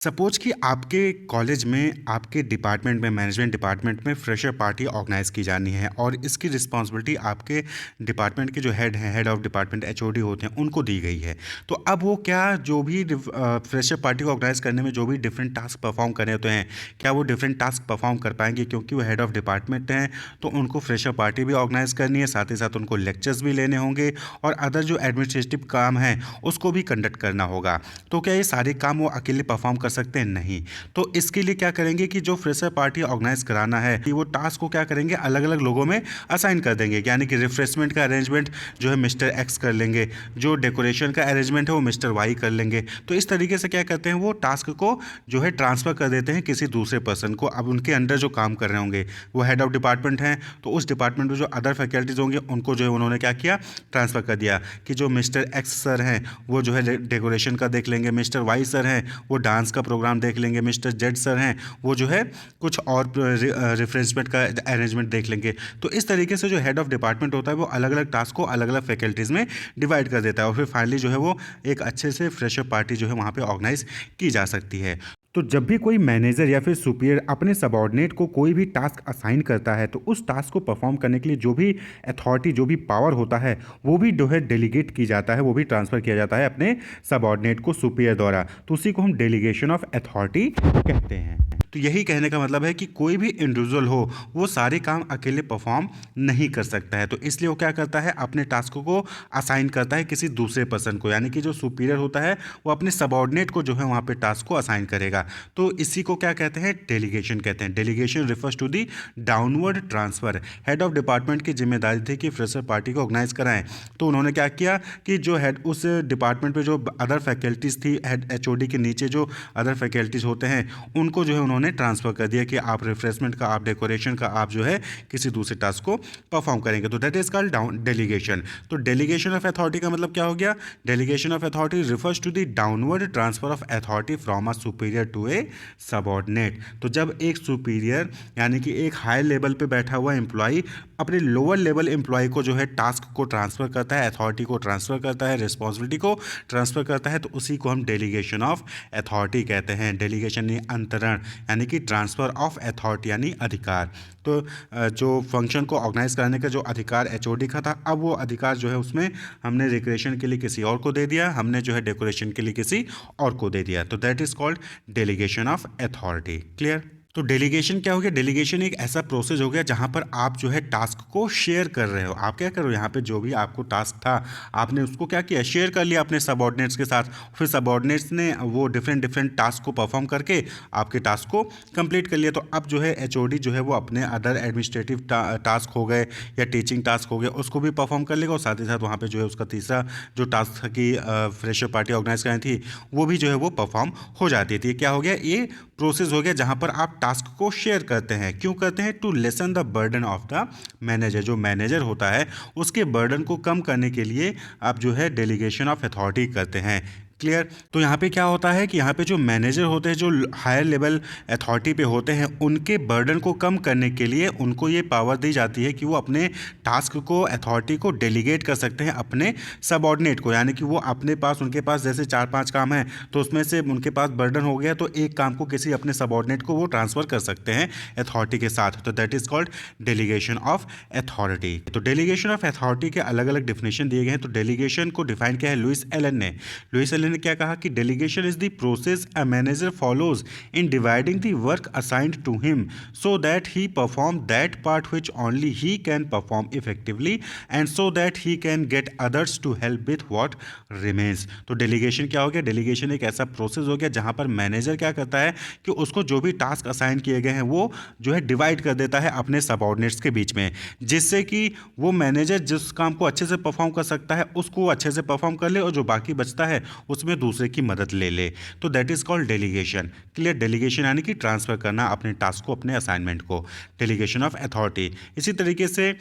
Suppose कि आपके college में आपके डिपार्टमेंट में मैनेजमेंट डिपार्टमेंट में फ्रेशर पार्टी ऑर्गेनाइज की जानी है और इसकी रिस्पांसिबिलिटी आपके डिपार्टमेंट के जो हेड हैं, हेड ऑफ डिपार्टमेंट एचओडी होते हैं, उनको दी गई है। तो अब वो क्या जो भी फ्रेशर पार्टी को ऑर्गेनाइज करने में जो भी डिफरेंट टास्क परफॉर्म करने होते हैं, क्या वो डिफरेंट टास्क परफॉर्म कर पाएंगे? क्योंकि वो हेड ऑफ डिपार्टमेंट हैं, तो उनको फ्रेशर पार्टी भी ऑर्गेनाइज करनी है, साथ ही साथ उनको लेक्चर्स भी लेने होंगे और अदर जो एडमिनिस्ट्रेटिव काम है उसको भी कंडक्ट करना होगा। तो क्या ये सारे काम वो अकेले परफॉर्म कर सकते हैं? नहीं। तो इसके लिए क्या करेंगे कि जो फ्रेशर पार्टी ऑर्गेनाइज कराना है कि वो टास्क को क्या करेंगे, अलग अलग लोगों में असाइन कर देंगे। यानी कि रिफ्रेशमेंट का अरेंजमेंट जो है मिस्टर एक्स कर लेंगे, जो डेकोरेशन का अरेंजमेंट है वो मिस्टर वाई कर लेंगे। तो इस तरीके से क्या करते हैं, वो टास्क को जो है ट्रांसफ़र कर देते हैं किसी दूसरे पर्सन को। अब उनके अंडर जो काम कर रहे होंगे वो हेड ऑफ डिपार्टमेंट हैं, तो उस डिपार्टमेंट में जो अदर फैकल्टीज होंगे उनको जो है उन्होंने क्या किया, ट्रांसफ़र कर दिया कि जो मिस्टर एक्स सर हैं वो जो है डेकोरेशन का देख लेंगे, मिस्टर वाई सर हैं वो डांस का प्रोग्राम देख लेंगे, मिस्टर जेड सर हैं वो जो है कुछ और रिफ्रेशमेंट का अरेंजमेंट देख लेंगे। तो इस तरीके से जो हेड ऑफ डिपार्टमेंट होता है वो अलग अलग टास्क को अलग अलग फैकल्टीज़ में डिवाइड कर देता है और फिर फाइनली जो है वो एक अच्छे से फ्रेशर पार्टी जो है वहाँ पे ऑर्गेनाइज की जा सकती है। तो जब भी कोई मैनेजर या फिर सुपीरियर अपने सबऑर्डिनेट को कोई भी टास्क असाइन करता है, तो उस टास्क को परफॉर्म करने के लिए जो भी अथॉरिटी, जो भी पावर होता है, वो भी जो है डेलीगेट की जाता है, वो भी ट्रांसफ़र किया जाता है अपने सबऑर्डिनेट को सुपीरियर द्वारा। तो उसी को हम डेलीगेशन ऑफ अथॉरिटी कहते हैं। तो यही कहने का मतलब है कि कोई भी इंडिविजुअल हो वो सारे काम अकेले परफॉर्म नहीं कर सकता है, तो इसलिए वो क्या करता है, अपने टास्क को असाइन करता है किसी दूसरे पर्सन को। यानी कि जो सुपीरियर होता है वो अपने सबऑर्डिनेट को जो है वहाँ पे टास्क को असाइन करेगा। तो इसी को क्या कहते हैं, डेलीगेशन कहते हैं। Delegation refers to the downward transfer. Head of department की जिम्मेदारी थी कि फ्रेशर पार्टी को ऑर्गेनाइज कराएं, तो उन्होंने क्या किया कि जो हेड उस डिपार्टमेंट पे जो अदर फैकल्टीज़ थी, हेड एचओडी के नीचे जो अदर फैकल्टीज़ होते हैं, उनको जो है उन्होंने ट्रांसफ़र कर दिया कि आप रिफ्रेशमेंट का, आप डेकोरेशन का, आप जो है किसी दूसरे टास्क को परफॉर्म करेंगे। तो that is called down delegation. तो डेलीगेशन ऑफ अथॉरिटी का मतलब क्या हो गया, delegation of authority refers to the downward transfer of authority from a superior to a subordinate. तो जब एक सुपीरियर यानी कि एक हाई लेवल पे बैठा हुआ एम्प्लॉय अपने लोअर लेवल एम्प्लॉय को जो है टास्क को ट्रांसफ़र करता है, अथॉरिटी को ट्रांसफ़र करता है, रिस्पॉन्सिबिलिटी को ट्रांसफ़र करता है, तो उसी को हम डेलीगेशन ऑफ अथॉरिटी कहते हैं। डेलीगेशन यानी अंतरण, यानी कि ट्रांसफ़र ऑफ अथॉरिटी यानी अधिकार। तो जो फंक्शन को ऑर्गेनाइज करने का जो अधिकार एचओडी का था, अब वो अधिकार जो है उसमें हमने रिक्रिएशन के लिए किसी और को दे दिया, हमने जो है डेकोरेशन के लिए किसी और को दे दिया। तो that is called delegation of authority. Clear? तो डेलीगेशन क्या हो गया, डेलीगेशन एक ऐसा प्रोसेस हो गया जहाँ पर आप जो है टास्क को शेयर कर रहे हो। आप क्या कर रहे हो, यहाँ पे जो भी आपको टास्क था आपने उसको क्या किया, शेयर कर लिया अपने सबऑर्डिनेट्स के साथ। फिर सबऑर्डिनेट्स ने वो डिफरेंट डिफरेंट टास्क को परफॉर्म करके आपके टास्क को कंप्लीट कर लिया। तो अब जो है एचओडी जो है वो अपने अदर एडमिनिस्ट्रेटिव टास्क हो गए या टीचिंग टास्क हो गए उसको भी परफॉर्म कर लेगा, और साथ ही साथ वहाँ पर जो है उसका तीसरा जो टास्क था कि फ्रेशर पार्टी ऑर्गेनाइज करनी थी, वो भी जो है वो परफॉर्म हो जाती थी। क्या हो गया, ये प्रोसेस हो गया जहाँ पर आप टास्क को शेयर करते हैं। क्यों करते हैं, to lessen the burden of the manager. जो मैनेजर होता है उसके बर्डन को कम करने के लिए आप जो है डेलीगेशन ऑफ अथॉरिटी करते हैं। क्लियर? तो यहाँ पे क्या होता है कि यहाँ पे जो मैनेजर होते हैं, जो हायर लेवल अथॉरिटी पे होते हैं, उनके बर्डन को कम करने के लिए उनको ये पावर दी जाती है कि वो अपने टास्क को, अथॉरिटी को डेलीगेट कर सकते हैं अपने सबऑर्डिनेट को। यानी कि वो अपने पास, उनके पास जैसे 4-5 काम हैं, तो उसमें से उनके पास बर्डन हो गया तो एक काम को किसी अपने सबऑर्डिनेट को वो ट्रांसफ़र कर सकते हैं अथॉरिटी के साथ। तो that is called delegation of authority. तो डेलीगेशन ऑफ अथॉरिटी के अलग अलग डिफिनेशन दिए गए हैं। तो डेलीगेशन को डिफाइन किया है लुइस एलन ने। लुइस एलन ने क्या कहा कि delegation is the process a manager follows in dividing the work assigned to him so that he perform that part which only he can perform effectively and so that he can get others to help with what remains. तो delegation क्या हो गया, delegation एक ऐसा process हो गया जहां पर मैनेजर क्या करता है कि उसको जो भी टास्क असाइन किए गए हैं वो जो है डिवाइड कर देता है अपने सबऑर्डिनेट्स के बीच में, जिससे कि वो मैनेजर जिस काम को अच्छे से परफॉर्म कर सकता है उसको अच्छे से परफॉर्म कर ले और जो बाकी बचता है उसमें दूसरे की मदद ले ले। तो that is called delegation. Clear? Delegation यानी कि ट्रांसफर करना अपने टास्क को, अपने असाइनमेंट को। डेलीगेशन ऑफ अथॉरिटी इसी तरीके से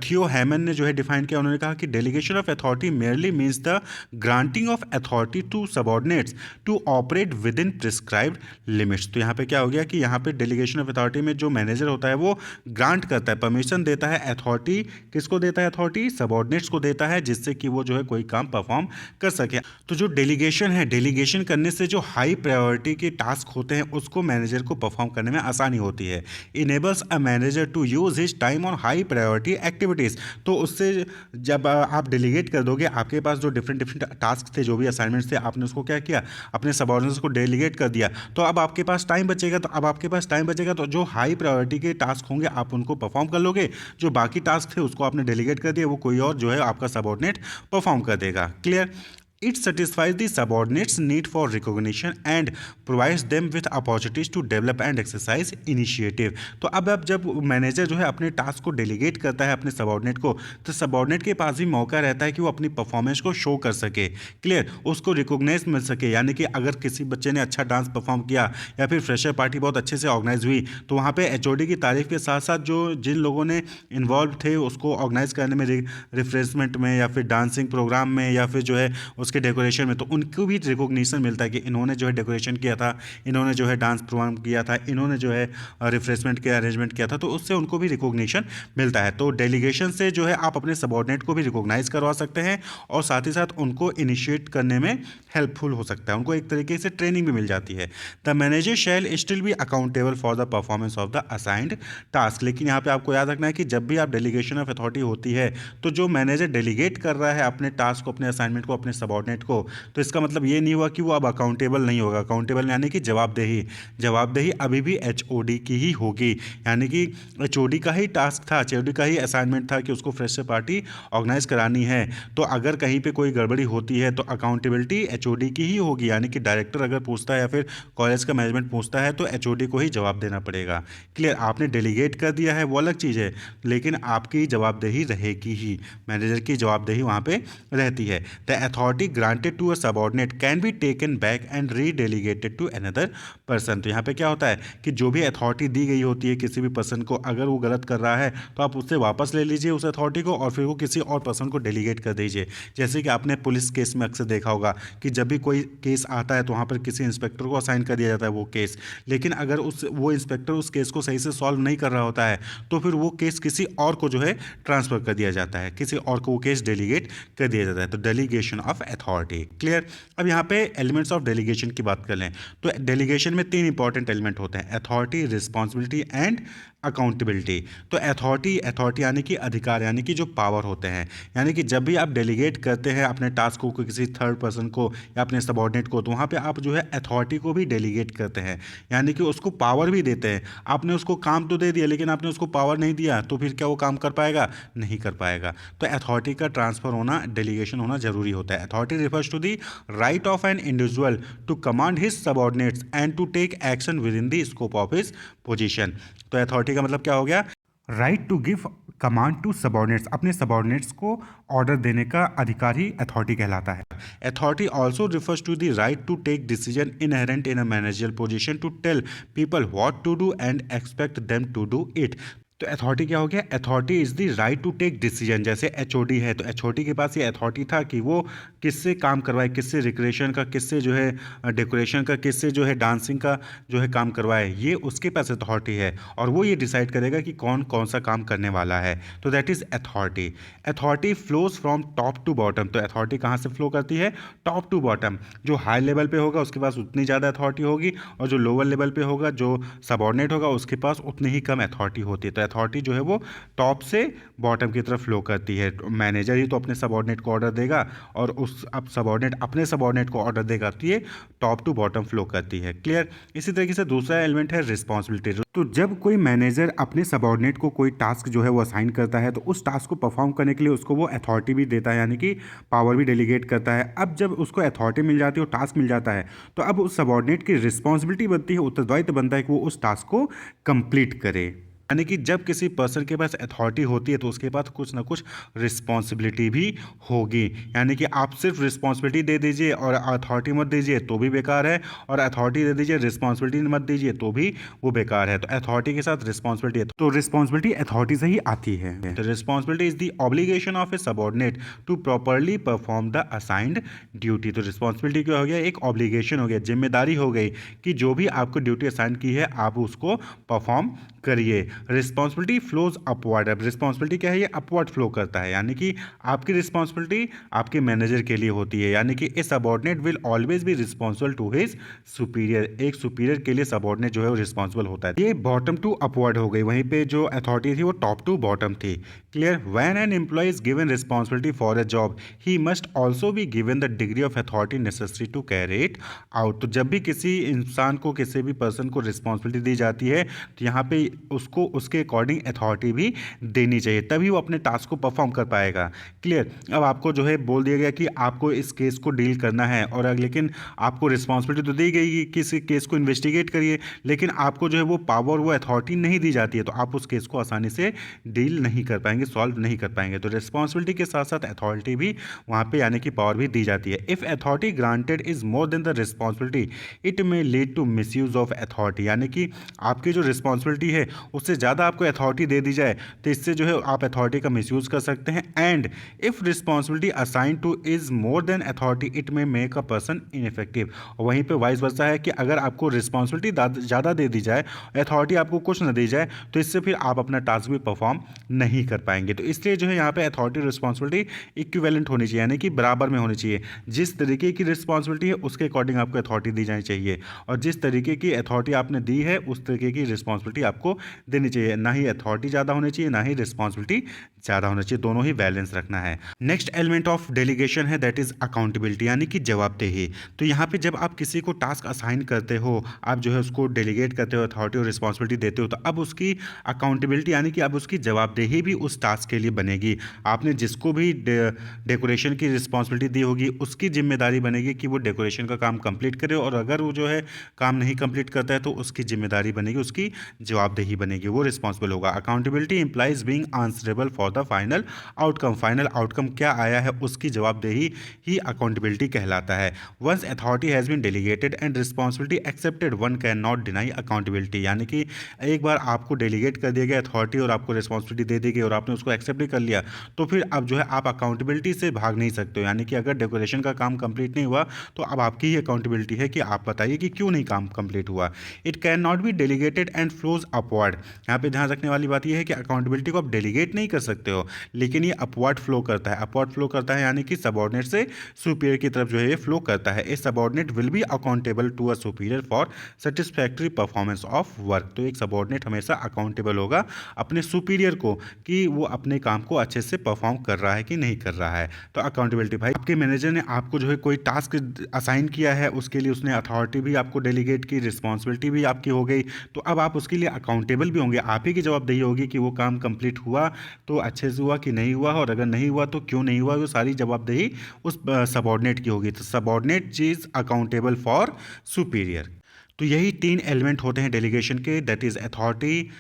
थियो हैमन ने जो है डिफाइन किया। उन्होंने कहा कि delegation of authority merely means the granting of authority to subordinates to operate within prescribed limits. तो यहाँ पे क्या हो गया कि यहाँ पे डेलीगेशन ऑफ अथॉरिटी में जो मैनेजर होता है वो ग्रांट करता है, परमिशन देता है अथॉरिटी, किसको देता है, अथॉरिटी सबऑर्डिनेट्स को देता है, जिससे कि वो जो है कोई काम परफॉर्म कर सके। तो जो डेलीगेशन डेलीगेशन है, डेलीगेशन करने से जो हाई प्रायोरिटी के टास्क होते हैं उसको मैनेजर को परफॉर्म करने में आसानी होती है। Enables a manager to use his time on high priority activities. तो उससे जब आप डेलीगेट कर दोगे, आपके पास जो डिफरेंट डिफरेंट टास्क थे, जो भी असाइनमेंट्स थे, आपने उसको क्या किया, अपने सबऑर्डिनेट्स को डेलीगेट कर दिया, तो अब आपके पास टाइम बचेगा। तो जो हाई प्रायोरिटी के टास्क होंगे आप उनको परफॉर्म कर लोगे, जो बाकी टास्क थे उसको आपने डेलीगेट कर दिया, वो कोई और जो है आपका सबऑर्डिनेट परफॉर्म कर देगा। Clear? It satisfies the subordinates' need for recognition and provides them with opportunities to develop and exercise initiative। तो अब जब मैनेजर जो है अपने टास्क को डेलीगेट करता है अपने सबऑर्डिनेट को, तो सबऑर्डिनेट के पास भी मौका रहता है कि वो अपनी परफॉर्मेंस को शो कर सके। क्लियर? उसको रिकॉग्नाइज मिल सके, यानी कि अगर किसी बच्चे ने अच्छा डांस परफॉर्म किया या फिर फ्रेशर पार्टी बहुत अच्छे से ऑर्गेनाइज हुई, तो वहाँ पे एचओडी की तारीफ के साथ साथ जो जिन लोगों ने इन्वॉल्व थे उसको ऑर्गेनाइज करने में, रिफ्रेशमेंट में या फिर डांसिंग प्रोग्राम में या फिर जो है उसके डेकोरेशन में, तो उनको भी रिकॉग्निशन मिलता है कि इन्होंने जो है डेकोरेशन किया था, इन्होंने जो है डांस प्रोग्राम किया था, इन्होंने जो है रिफ्रेशमेंट के अरेंजमेंट किया था, तो उससे उनको भी रिकॉग्निशन मिलता है। तो डेलीगेशन से जो है आप अपने सबऑर्डिनेट को भी रिकॉग्नाइज करवा सकते हैं और साथ ही साथ उनको इनिशिएट करने में हेल्पफुल हो सकता है, उनको एक तरीके से ट्रेनिंग भी मिल जाती है। The manager shall still be accountable for the performance of the assigned task. लेकिन यहाँ पे आपको याद रखना है कि जब भी आप डेलीगेशन ऑफ अथॉरिटी होती है, तो जो मैनेजर डेलीगेट कर रहा है अपने टास्क को, अपने असाइनमेंट को अपने सबऑर्डिनेट को, तो इसका मतलब ये नहीं हुआ कि वो अब अकाउंटेबल नहीं होगा। अकाउंटेबल यानी कि जवाबदेही अभी भी एचओडी की ही होगी, यानी कि एचओडी का ही टास्क था, एचओडी का ही असाइनमेंट था कि उसको फ्रेशर पार्टी ऑर्गेनाइज करानी है। तो अगर कहीं पे कोई गड़बड़ी होती है तो अकाउंटेबिलिटी एचओडी की ही होगी, यानी कि डायरेक्टर अगर पूछता है या फिर कॉलेज का मैनेजमेंट पूछता है तो एचओडी को ही जवाब देना पड़ेगा। क्लियर? आपने डेलीगेट कर दिया है वो अलग चीज़ है, लेकिन आपकी जवाबदेही रहेगी ही, मैनेजर की जवाबदेही वहाँ पे रहती है। The authority granted to a subordinate can be taken back and redelegated to another person. तो यहाँ पे क्या होता है कि जो भी अथॉरिटी दी गई होती है किसी भी पर्सन को, अगर वो गलत कर रहा है तो आप उससे वापस ले लीजिए उस अथॉरिटी को और फिर वो किसी और पर्सन को डेलीगेट कर दीजिए। जैसे कि आपने पुलिस केस में अक्सर देखा होगा कि जब भी कोई केस आता है तो वहाँ पर किसी इंस्पेक्टर को असाइन कर दिया जाता है वो केस, लेकिन अगर वो इंस्पेक्टर उस केस को सही से सॉल्व नहीं कर रहा होता है तो फिर वो केस किसी और को जो है ट्रांसफर कर दिया जाता है, किसी और को वो केस डेलीगेट कर दिया जाता है। तो डेलीगेशन ऑफ अथॉरिटी। क्लियर? अब यहाँ पे एलिमेंट्स ऑफ डेलीगेशन की बात कर लें तो डेलीगेशन में 3 इंपॉर्टेंट एलिमेंट होते हैं: अथॉरिटी, रिस्पॉन्सिबिलिटी एंड अकाउंटेबिलिटी। तो अथॉरिटी यानी कि अधिकार, यानी कि जो पावर होते हैं, यानी कि जब भी आप डेलीगेट करते हैं अपने टास्क को किसी थर्ड पर्सन को या अपने सबऑर्डिनेट को, तो वहाँ पे आप जो है अथॉरिटी को भी डेलीगेट करते हैं, यानी कि उसको पावर भी देते हैं। आपने उसको काम तो दे दिया लेकिन आपने उसको पावर नहीं दिया, तो फिर क्या वो काम कर पाएगा? नहीं कर पाएगा। तो अथॉरिटी का ट्रांसफर होना, डेलीगेशन होना जरूरी होता है। Authority refers to the right of an individual to command his subordinates and to take action within the scope of his position. तो अथॉरिटी का मतलब क्या हो गया? Right to give command to subordinates, अपने सबऑर्डिनेट्स को order देने का अधिकार ही अथॉरिटी कहलाता है। Authority also refers to the right to take decision inherent in a managerial position to tell people what to do and expect them to do it. तो authority क्या हो गया? Authority is the right to take decision. जैसे HOD है तो HOD के पास ये authority था कि वो किससे काम करवाए, किससे रिक्रिएशन का, किससे जो है डेकोरेशन का, किससे जो है डांसिंग का जो है काम करवाए, ये उसके पास अथॉरिटी है और वो ये डिसाइड करेगा कि कौन कौन सा काम करने वाला है। तो that is authority. Authority flows from top to bottom. तो अथॉरिटी कहाँ से फ्लो करती है? Top to bottom. जो हाई लेवल पे होगा उसके पास उतनी ज़्यादा अथॉरिटी होगी और जो लोअर लेवल पे होगा, जो सबऑर्डिनेट होगा, उसके पास उतनी ही कम अथॉरिटी होती है। तो अथॉरिटी जो है वो टॉप से बॉटम की तरफ फ्लो करती है। मैनेजर ही तो अपने सबऑर्डिनेट को ऑर्डर देगा और उस अब सबऑर्डिनेट अपने सबऑर्डिनेट को ऑर्डर देगा, तो ये टॉप टू बॉटम फ्लो करती है। क्लियर? इसी तरीके से दूसरा एलिमेंट है रिस्पॉन्सिबिलिटी। तो जब कोई मैनेजर अपने सबऑर्डिनेट को कोई टास्क जो है वो असाइन करता है तो उस टास्क को परफॉर्म करने के लिए उसको वो अथॉरिटी भी देता है, यानी कि पावर भी डेलीगेट करता है। अब जब उसको अथॉरिटी मिल जाती है और टास्क मिल जाता है तो अब उस सबऑर्डिनेट की रिस्पॉन्सिबिलिटी बनती है, उत्तरदायित्व बनता है कि वो उस टास्क को कंप्लीट करे। यानी कि जब किसी पर्सन के पास अथॉरिटी होती है तो उसके पास कुछ ना कुछ रिस्पॉन्सिबिलिटी भी होगी। यानी कि आप सिर्फ रिस्पॉन्सिबिलिटी दे दीजिए और अथॉरिटी मत दीजिए तो भी बेकार है, और अथॉरिटी दे दीजिए रिस्पॉन्सिबिलिटी मत दीजिए तो भी वो बेकार है। तो अथॉरिटी के साथ रिस्पॉन्सिबिलिटी है, तो रिस्पॉन्सिबिलिटी अथॉरिटी से ही आती है। तो responsibility is the obligation of a subordinate to properly perform the assigned duty. तो रिस्पॉन्सिबिलिटी क्या हो गया? एक ऑब्लिगेशन हो गया, जिम्मेदारी हो गई कि जो भी आपको ड्यूटी असाइन की है आप उसको परफॉर्म करिए। Responsibility flows upward. अब रिस्पॉन्सिबिलिटी क्या है, ये अपवर्ड फ्लो करता है, यानी कि आपकी रिस्पॉन्सिबिलिटी आपके मैनेजर के लिए होती है, यानी कि a subordinate will always be responsible to his superior. एक सुपीरियर के लिए सबॉर्डिनेट जो है वो रिस्पॉन्सिबल होता है। ये बॉटम टू अपवर्ड हो गई, वहीं पे जो अथॉरिटी थी वो टॉप टू बॉटम थी। Clear. When an employee is given responsibility for a job he must also be given the degree of authority necessary to carry it out. तो जब भी किसी इंसान को, किसी भी पर्सन को रिस्पॉन्सिबिलिटी दी जाती है तो यहाँ पे उसको उसके अकॉर्डिंग अथॉरिटी भी देनी चाहिए, तभी वो अपने टास्क को परफॉर्म कर पाएगा। क्लियर। अब आपको जो है बोल दिया गया कि आपको इस केस को डील करना है, और लेकिन आपको रिस्पॉन्सिबिलिटी तो दी गई कि किसी केस को इन्वेस्टिगेट करिए, लेकिन आपको जो है वो पावर, वो अथॉरिटी नहीं दी जाती है, तो आप उस केस को आसानी से डील नहीं कर पाएंगे, सॉल्व नहीं कर पाएंगे। तो रिस्पॉन्सिबिलिटी के साथ साथ अथॉरिटी भी वहाँ पे, यानी कि पावर भी दी जाती है। If authority granted is more than the responsibility it may lead to misuse of authority, यानी कि आपकी जो रिस्पॉन्सिबिलिटी है उससे ज़्यादा आपको अथॉरिटी दे दी जाए तो इससे जो है आप अथॉरिटी का मिसयूज़ कर सकते हैं। And if responsibility assign two is more than authority it may make a person ineffective. वहीं पे वाइस वर्सा है कि अगर आपको रिस्पॉन्सिबिलिटी ज़्यादा दे दी जाए, अथॉरिटी आपको कुछ न दी जाए, तो इससे फिर आप अपना टास्क भी परफॉर्म नहीं कर पाएंगे। तो इसलिए जो है यहाँ पे अथॉरिटी रिस्पॉन्सिबिलिटी इक्विवेलेंट होनी चाहिए, यानी कि बराबर में होनी चाहिए। जिस तरीके की रिस्पॉन्सिबिलिटी है उसके अकॉर्डिंग आपको अथॉरिटी दी जानी चाहिए, और जिस तरीके की अथॉरिटी आपने दी है उस तरीके की रिस्पॉन्सिबिलिटी आपको देनी चाहिए। ना ही अथॉरिटी ज़्यादा होनी चाहिए, ना ही रिस्पॉन्सिबिलिटी ज़्यादा होना चाहिए, दोनों ही बैलेंस रखना है। नेक्स्ट एलिमेंट ऑफ डेलीगेशन है दैट इज़ अकाउंटेबिलिटी, यानी कि जवाबदेही। तो यहाँ पे जब आप किसी को टास्क असाइन करते हो, आप जो है उसको डेलीगेट करते हो, अथॉरिटी और रिस्पॉन्सिबिलिटी देते हो, तो अब उसकी अकाउंटेबिलिटी, यानी कि अब उसकी जवाबदेही भी उस टास्क के लिए बनेगी। आपने जिसको भी डेकोरेशन की रिस्पॉन्सिबिलिटी दी होगी उसकी जिम्मेदारी बनेगी कि वो डेकोरेशन का काम कंप्लीट करे, और अगर वो जो है काम नहीं कंप्लीट करता है तो उसकी जिम्मेदारी बनेगी, उसकी जवाबदेही बनेगी, वो रिस्पॉन्सिबल होगा। Accountability implies being answerable for the final outcome. Final outcome क्या आया है उसकी जवाबदेही ही अकाउंटेबिलिटी कहलाता है। Once authority has been delegated and responsibility accepted one can not deny accountability, यानी कि एक बार आपको डेलीगेट कर दिया गया अथॉरिटी और आपको रिस्पॉन्सिबिलिटी दे दी गई और आपने उसको एक्सेप्ट भी कर लिया, तो फिर अब जो है आप अकाउंटेबिलिटी से भाग नहीं सकते हो। यानी कि अगर डेकोरेशन का काम कंप्लीट नहीं हुआ तो अब आपकी ही अकाउंटेबिलिटी है कि आप बताइए कि क्यों नहीं काम कंप्लीट हुआ। It can not be delegated and flows upward. यहाँ पे ध्यान रखने वाली बात यह है कि अकाउंटेबिलिटी को आप डेलीगेट नहीं कर सकते हो, लेकिन ये अपवर्ड फ्लो करता है। अपवर्ड फ्लो करता है यानी कि सबऑर्डिनेट से सुपीरियर की तरफ जो है ये फ्लो करता है। A subordinate will be accountable to a superior for satisfactory performance of work. तो एक सबऑर्डिनेट हमेशा अकाउंटेबल होगा अपने सुपीरियर को कि वो अपने काम को अच्छे से परफॉर्म कर रहा है कि नहीं कर रहा है। तो अकाउंटेबिलिटी भाई, आपके मैनेजर ने आपको जो है कोई टास्क असाइन किया है, उसके लिए उसने अथॉरिटी भी आपको डेलीगेट की, रिस्पॉन्सिबिलिटी भी आपकी हो गई, तो अब आप उसके लिए अकाउंटेबल भी होंगे। आप ही की जवाबदेही होगी कि वो काम कंप्लीट हुआ तो अच्छे से हुआ कि नहीं हुआ, और अगर नहीं हुआ तो क्यों नहीं हुआ, वो सारी जवाबदेही उस सबऑर्डिनेट की होगी। तो subordinate is accountable for superior. तो यही 3 एलिमेंट होते हैं डेलीगेशन के, that is authority,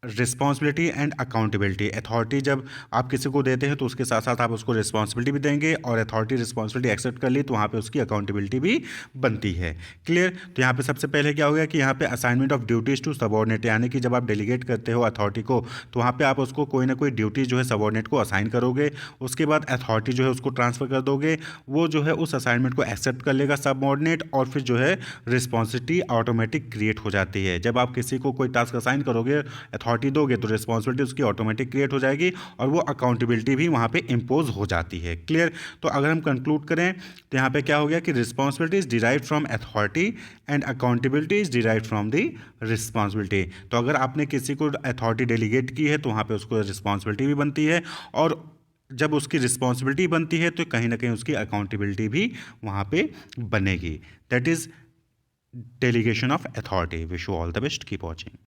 responsibility and accountability. Authority जब आप किसी को देते हैं तो उसके साथ साथ आप उसको रिस्पॉन्सिबिलिटी भी देंगे, और अथॉरिटी रिस्पॉन्सिबिलिटी एक्सेप्ट कर ली तो वहाँ पे उसकी अकाउंटेबिलिटी भी बनती है। क्लियर। तो यहाँ पे सबसे पहले क्या हो गया कि यहाँ पे assignment of duties to subordinate, यानी कि जब आप डेलीगेट करते हो अथॉरिटी को तो वहाँ पे आप उसको कोई ना कोई ड्यूटी जो है सबऑर्डिनेट को असाइन करोगे, उसके बाद अथॉरिटी जो है उसको ट्रांसफ़र कर दोगे, वो जो है उस असाइनमेंट को एक्सेप्ट कर लेगा सबऑर्डिनेट, और फिर जो है रिस्पॉन्सिबिलिटी ऑटोमेटिक क्रिएट हो जाती है। जब आप किसी को कोई टास्क असाइन करोगे, अथॉरिटी दोगे, तो रिस्पॉन्सिबिलिटी उसकी ऑटोमेटिक क्रिएट हो जाएगी और वो अकाउंटेबिलिटी भी वहाँ पे इम्पोज हो जाती है। क्लियर। तो अगर हम कंक्लूड करें तो यहाँ पे क्या हो गया कि responsibility is derived from authority and accountability is derived from the responsibility. तो अगर आपने किसी को अथॉरिटी डेलीगेट की है तो वहाँ पे उसको रिस्पॉन्सिबिलिटी भी बनती है, और जब उसकी रिस्पॉन्सिबिलिटी बनती है तो कहीं ना कहीं उसकी अकाउंटेबिलिटी भी वहाँ पे बनेगी। That is delegation of authority. Wish you all the best, keep watching.